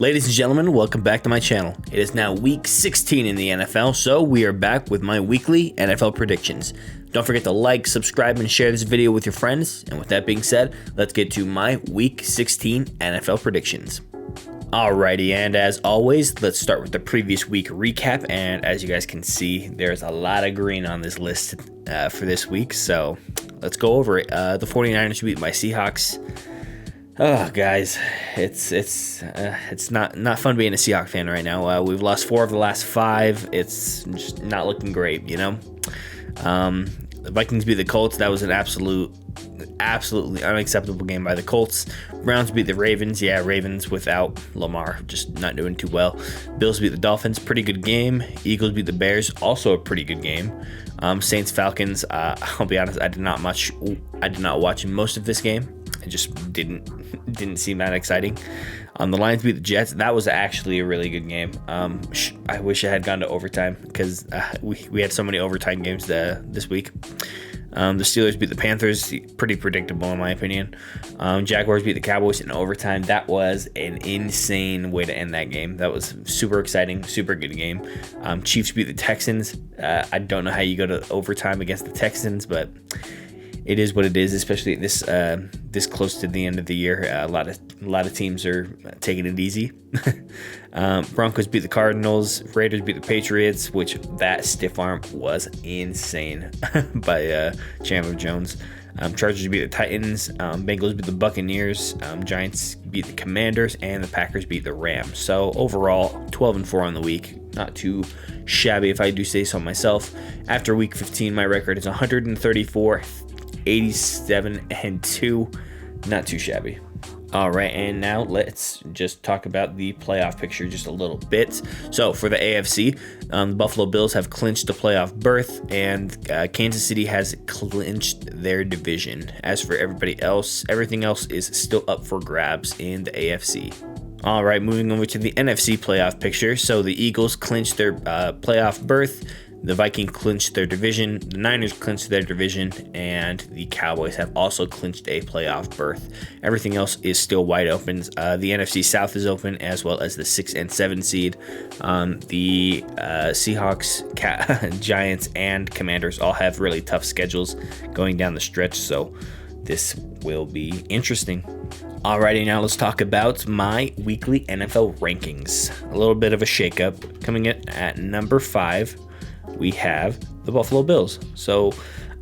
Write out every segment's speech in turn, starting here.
Ladies and gentlemen, welcome back to my channel. It is now week 16 in the NFL, so we are back with my weekly NFL predictions. Don't forget to like, subscribe, and share this video with your friends. And with that being said, let's get to my week 16 NFL predictions. Alrighty, and as always, let's start with the previous week recap. And as you guys can see, there's a lot of green on this list for this week, so let's go over it. The 49ers beat my Seahawks. Oh, guys, it's not fun being a Seahawks fan right now. We've lost 4 of the last 5. It's just not looking great, you know. The Vikings beat the Colts. That was an absolutely unacceptable game by the Colts. Browns beat the Ravens. Yeah, Ravens without Lamar, just not doing too well. Bills beat the Dolphins. Pretty good game. Eagles beat the Bears. Also a pretty good game. Saints Falcons. I'll be honest, I did not watch most of this game. It just didn't seem that exciting. The Lions beat the Jets. That was actually a really good game. I wish I had gone to overtime because we had so many overtime games this week. The Steelers beat the Panthers. Pretty predictable in my opinion. Jaguars beat the Cowboys in overtime. That was an insane way to end that game. That was super exciting, super good game. Chiefs beat the Texans. I don't know how you go to overtime against the Texans, but it is what it is, especially this close to the end of the year. A lot of teams are taking it easy. Broncos beat the Cardinals. Raiders beat the Patriots, which that stiff arm was insane by Chandler Jones. Chargers beat the Titans. Bengals beat the Buccaneers. Giants beat the Commanders, and the Packers beat the Rams. So overall, 12-4 on the week. Not too shabby, if I do say so myself. After week 15, my record is 134. 87-2, not too shabby. All right, and now let's just talk about the playoff picture just a little bit. So for the AFC, the Buffalo Bills have clinched the playoff berth, and Kansas City has clinched their division. As for everybody else, everything else is still up for grabs in the AFC. All right, moving over to the NFC playoff picture. So the Eagles clinched their playoff berth. The Vikings clinched their division, the Niners clinched their division, and the Cowboys have also clinched a playoff berth. Everything else is still wide open. The NFC South is open, as well as the 6 and 7 seed. The Seahawks, Giants, and Commanders all have really tough schedules going down the stretch, so this will be interesting. Alrighty, now let's talk about my weekly NFL rankings. A little bit of a shakeup. Coming in at number 5. We have the Buffalo Bills. So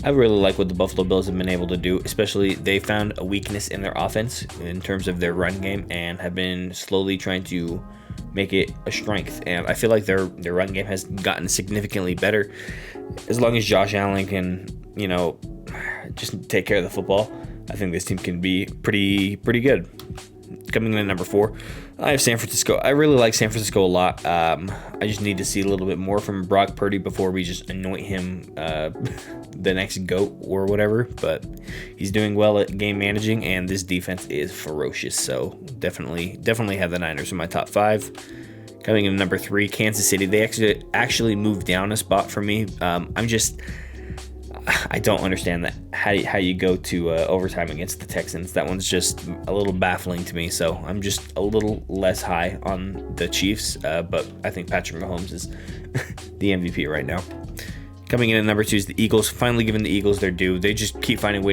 I really like what the Buffalo Bills have been able to do, especially they found a weakness in their offense in terms of their run game and have been slowly trying to make it a strength. And I feel like their run game has gotten significantly better. As long as Josh Allen can, just take care of the football, I think this team can be pretty good. Coming in at number 4, I have San Francisco. I really like San Francisco a lot. I just need to see a little bit more from Brock Purdy before we just anoint him the next GOAT or whatever. But he's doing well at game managing, and this defense is ferocious. So definitely have the Niners in my top 5. Coming in at number 3, Kansas City. They actually moved down a spot for me. I don't understand that how you go to overtime against the Texans. That one's just a little baffling to me. So I'm just a little less high on the Chiefs, but I think Patrick Mahomes is the MVP right now. Coming in at number 2 is the Eagles. Finally giving the Eagles their due. They just keep finding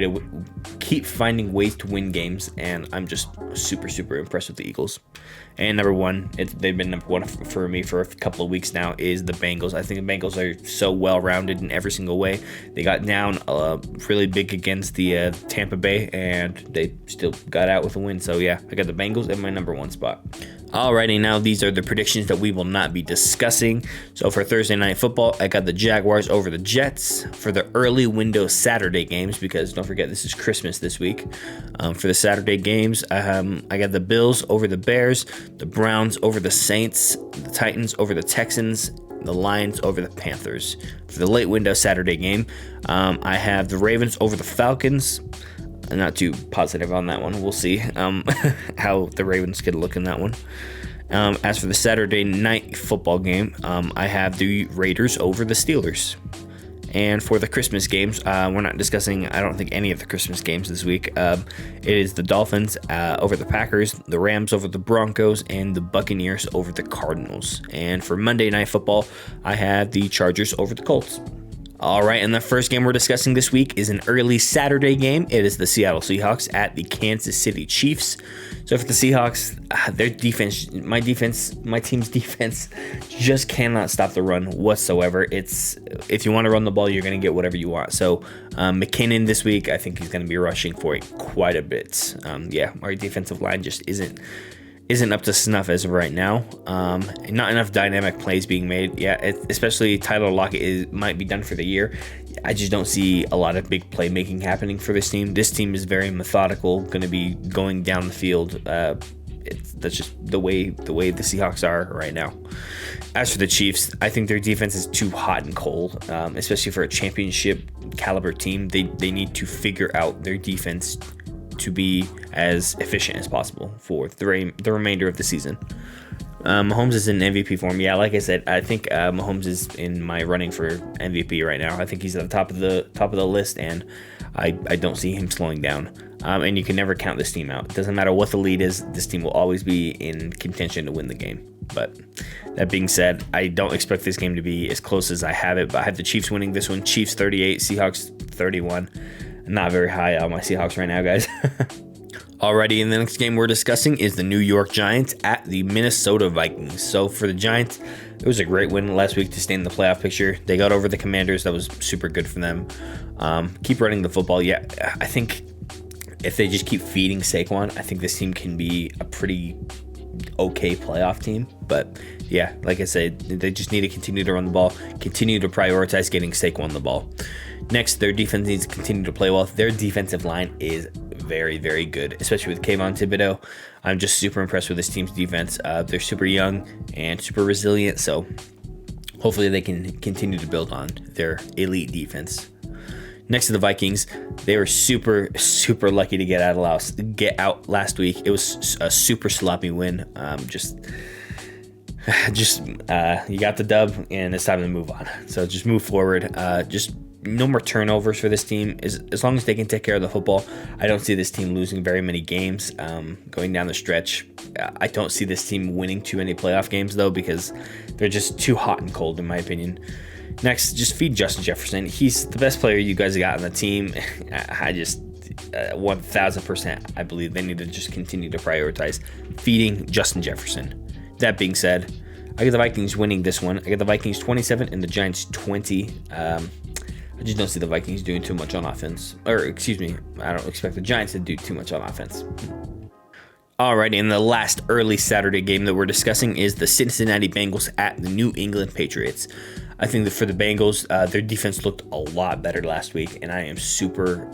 ways to win games, and I'm just super impressed with the Eagles. And number 1, they've been number 1 for me for a couple of weeks now, is the Bengals. I think the Bengals are so well-rounded in every single way. They got down really big against the Tampa Bay, and they still got out with a win. So yeah, I got the Bengals in my number 1 spot. Alrighty, now these are the predictions that we will not be discussing. So for Thursday Night Football, I got the Jaguars over the Jets. For the early window Saturday games, because don't forget this is Christmas this week. For the Saturday games, I got the Bills over the Bears, the Browns over the Saints, the Titans over the Texans, the Lions over the Panthers. For the late window Saturday game, I have the Ravens over the Falcons. I'm not too positive on that one. We'll see how the Ravens could look in that one. As for the Saturday night football game, I have the Raiders over the Steelers. And for the Christmas games, we're not discussing, I don't think, any of the Christmas games this week. It is the Dolphins over the Packers, the Rams over the Broncos, and the Buccaneers over the Cardinals. And for Monday Night Football, I have the Chargers over the Colts. All right, and the first game we're discussing this week is an early Saturday game. It is the Seattle Seahawks at the Kansas City Chiefs. So for the Seahawks, their defense, my team's defense just cannot stop the run whatsoever. If you want to run the ball, you're going to get whatever you want. So McKinnon this week, I think he's going to be rushing for it quite a bit. Our defensive line just isn't up to snuff as of right now. Not enough dynamic plays being made. Especially Tyler Lockett might be done for the year. I just don't see a lot of big playmaking happening for this team. This team is very methodical, going to be going down the field. That's just the way the Seahawks are right now. As for the Chiefs, I think their defense is too hot and cold, especially for a championship caliber team. They need to figure out their defense to be as efficient as possible for the remainder of the season. Mahomes is in MVP form. Yeah, like I said, I think Mahomes is in my running for MVP right now. I think he's at the top of the list, and I don't see him slowing down. And you can never count this team out. It doesn't matter what the lead is. This team will always be in contention to win the game. But that being said, I don't expect this game to be as close as I have it. But I have the Chiefs winning this one. Chiefs 38, Seahawks 31. Not very high on my Seahawks right now, guys. Alrighty, and the next game we're discussing is the New York Giants at the Minnesota Vikings. So for the Giants, it was a great win last week to stay in the playoff picture. They got over the Commanders. That was super good for them. Keep running the football. Yeah, I think if they just keep feeding Saquon, I think this team can be a pretty okay playoff team. But yeah, like I said, they just need to continue to run the ball, continue to prioritize getting Saquon the ball. Next, their defense needs to continue to play well. Their defensive line is very, very good, especially with Kayvon Thibodeau. I'm just super impressed with this team's defense. They're super young and super resilient, so hopefully they can continue to build on their elite defense. Next to the Vikings, they were super, super lucky to get out last week. It was a super sloppy win. You got the dub, and it's time to move on. So just move forward. Just no more turnovers for this team. As long as they can take care of the football, I don't see this team losing very many games going down the stretch. I don't see this team winning too many playoff games, though, because they're just too hot and cold, in my opinion. Next, just feed Justin Jefferson. He's the best player you guys got on the team. I just 1,000%, I believe they need to just continue to prioritize feeding Justin Jefferson. That being said, I get the Vikings winning this one. I get the Vikings 27 and the Giants 20. I just don't see the Vikings doing too much on offense. I don't expect the Giants to do too much on offense. Alright, and the last early Saturday game that we're discussing is the Cincinnati Bengals at the New England Patriots. I think that for the Bengals, their defense looked a lot better last week, and I am super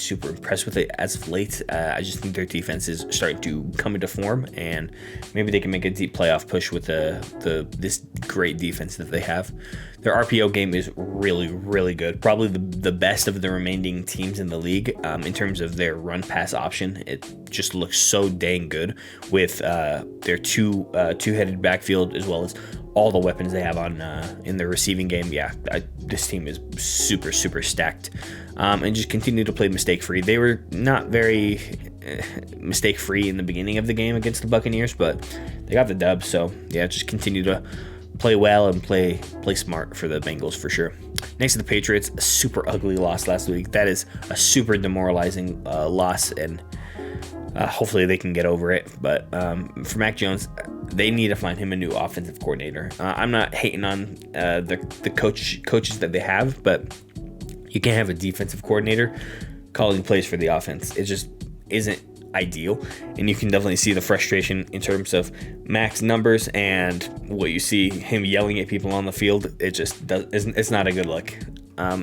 impressed with it as of late. I just think their defense is starting to come into form, and maybe they can make a deep playoff push with this great defense that they have. Their RPO game is really, really good. Probably the best of the remaining teams in the league in terms of their run-pass option. It just looks so dang good with their two-headed backfield, as well as all the weapons they have on in their receiving game. Yeah, this team is super, super stacked. And just continue to play mistake-free. They were not very mistake-free in the beginning of the game against the Buccaneers, but they got the dub. So, yeah, just continue to play well and play smart for the Bengals for sure. Next to the Patriots, a super ugly loss last week. That is a super demoralizing loss, and hopefully they can get over it. But for Mac Jones, they need to find him a new offensive coordinator. I'm not hating on the coaches that they have, but you can't have a defensive coordinator calling plays for the offense. It just isn't ideal, and you can definitely see the frustration in terms of Mac's numbers and what you see him yelling at people on the field. It just it's not a good look.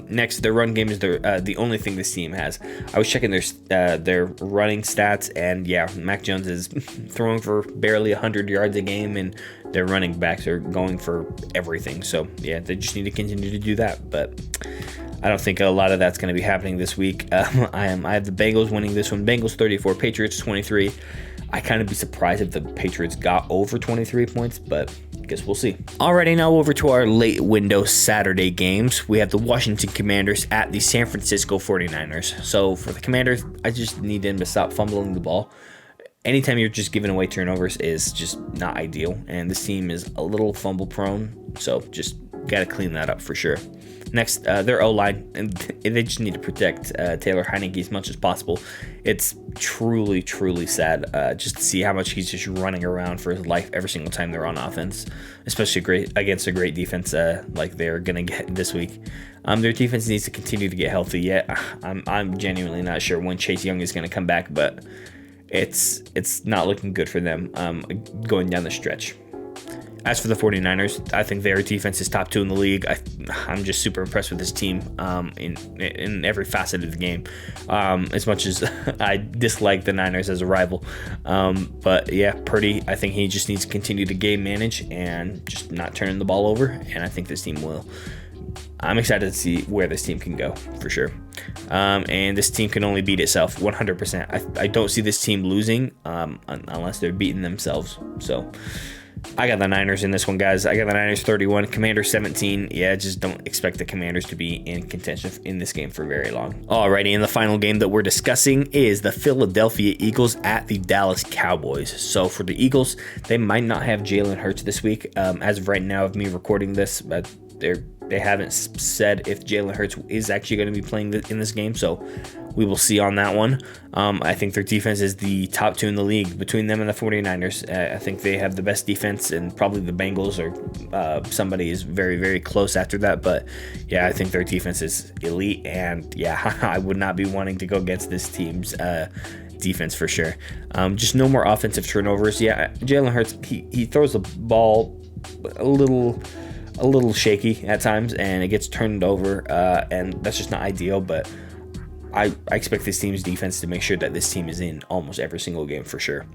Next, their run game is the only thing this team has. I was checking their running stats, and yeah, Mac Jones is throwing for barely 100 yards a game, and their running backs are going for everything. So yeah, they just need to continue to do that, but I don't think a lot of that's going to be happening this week. I have the Bengals winning this one. Bengals 34, Patriots 23. I kind of be surprised if the Patriots got over 23 points, but I guess we'll see. Alrighty, now over to our late window Saturday games. We have the Washington Commanders at the San Francisco 49ers. So for the Commanders, I just need them to stop fumbling the ball. Anytime you're just giving away turnovers is just not ideal, and this team is a little fumble prone, so just got to clean that up for sure. Next, their O-line, and they just need to protect Taylor Heinicke as much as possible. It's truly, truly sad just to see how much he's just running around for his life every single time they're on offense, especially against a great defense like they're going to get this week. Their defense needs to continue to get healthy yet. I'm genuinely not sure when Chase Young is going to come back, but it's not looking good for them going down the stretch. As for the 49ers, I think their defense is top 2 in the league. I'm just super impressed with this team in every facet of the game. As much as I dislike the Niners as a rival. But yeah, Purdy, I think he just needs to continue to game manage and just not turning the ball over. And I think this team will. I'm excited to see where this team can go, for sure. And this team can only beat itself 100%. I don't see this team losing unless they're beating themselves. So I got the Niners in this one, guys. I got the Niners 31, Commanders 17. Yeah, just don't expect the Commanders to be in contention in this game for very long. Alrighty, and the final game that we're discussing is the Philadelphia Eagles at the Dallas Cowboys. So for the Eagles, they might not have Jalen Hurts this week. As of right now of me recording this, but they haven't said if Jalen Hurts is actually going to be playing in this game, so we will see on that one. I think their defense is the top 2 in the league between them and the 49ers. I think they have the best defense, and probably the Bengals or somebody is very, very close after that. But yeah, I think their defense is elite, and yeah, I would not be wanting to go against this team's defense for sure. Just no more offensive turnovers. Yeah, Jalen Hurts, he throws the ball a little shaky at times, and it gets turned over, and that's just not ideal, but I expect this team's defense to make sure that this team is in almost every single game for sure.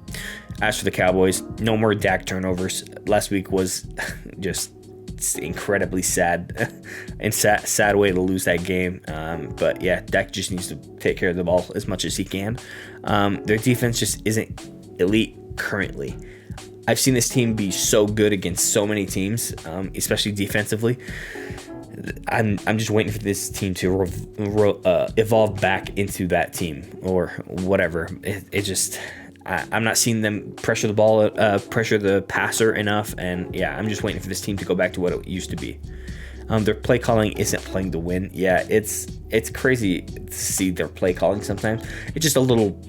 As for the Cowboys, no more Dak turnovers. Last week was just incredibly sad and sad way to lose that game, but yeah, Dak just needs to take care of the ball as much as he can. Their defense just isn't elite currently. I've seen this team be so good against so many teams, especially defensively. I'm just waiting for this team to evolve back into that team or whatever. I'm not seeing them pressure the ball, pressure the passer enough, and yeah, I'm just waiting for this team to go back to what it used to be. Their play calling isn't playing to win. Yeah, it's crazy to see their play calling sometimes. It's just a little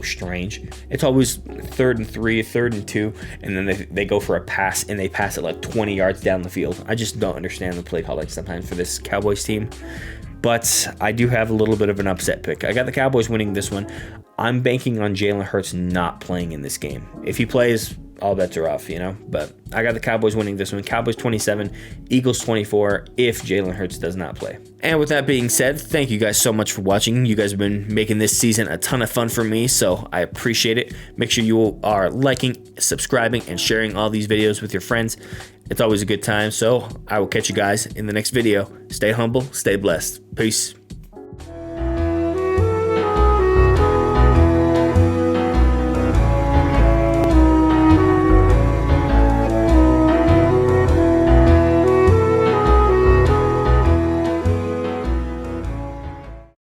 strange. It's always 3rd and 3, 3rd and 2, and then they go for a pass and they pass it like 20 yards down the field. I just don't understand the play calling sometimes for this Cowboys team. But I do have a little bit of an upset pick. I got the Cowboys winning this one. I'm banking on Jalen Hurts not playing in this game. If he plays, all bets are off, but I got the Cowboys winning this one. Cowboys 27, Eagles 24 if Jalen Hurts does not play. And with that being said, thank you guys so much for watching. You guys have been making this season a ton of fun for me, so I appreciate it. Make sure you are liking, subscribing, and sharing all these videos with your friends. It's always a good time, so I will catch you guys in the next video. Stay humble, stay blessed. Peace.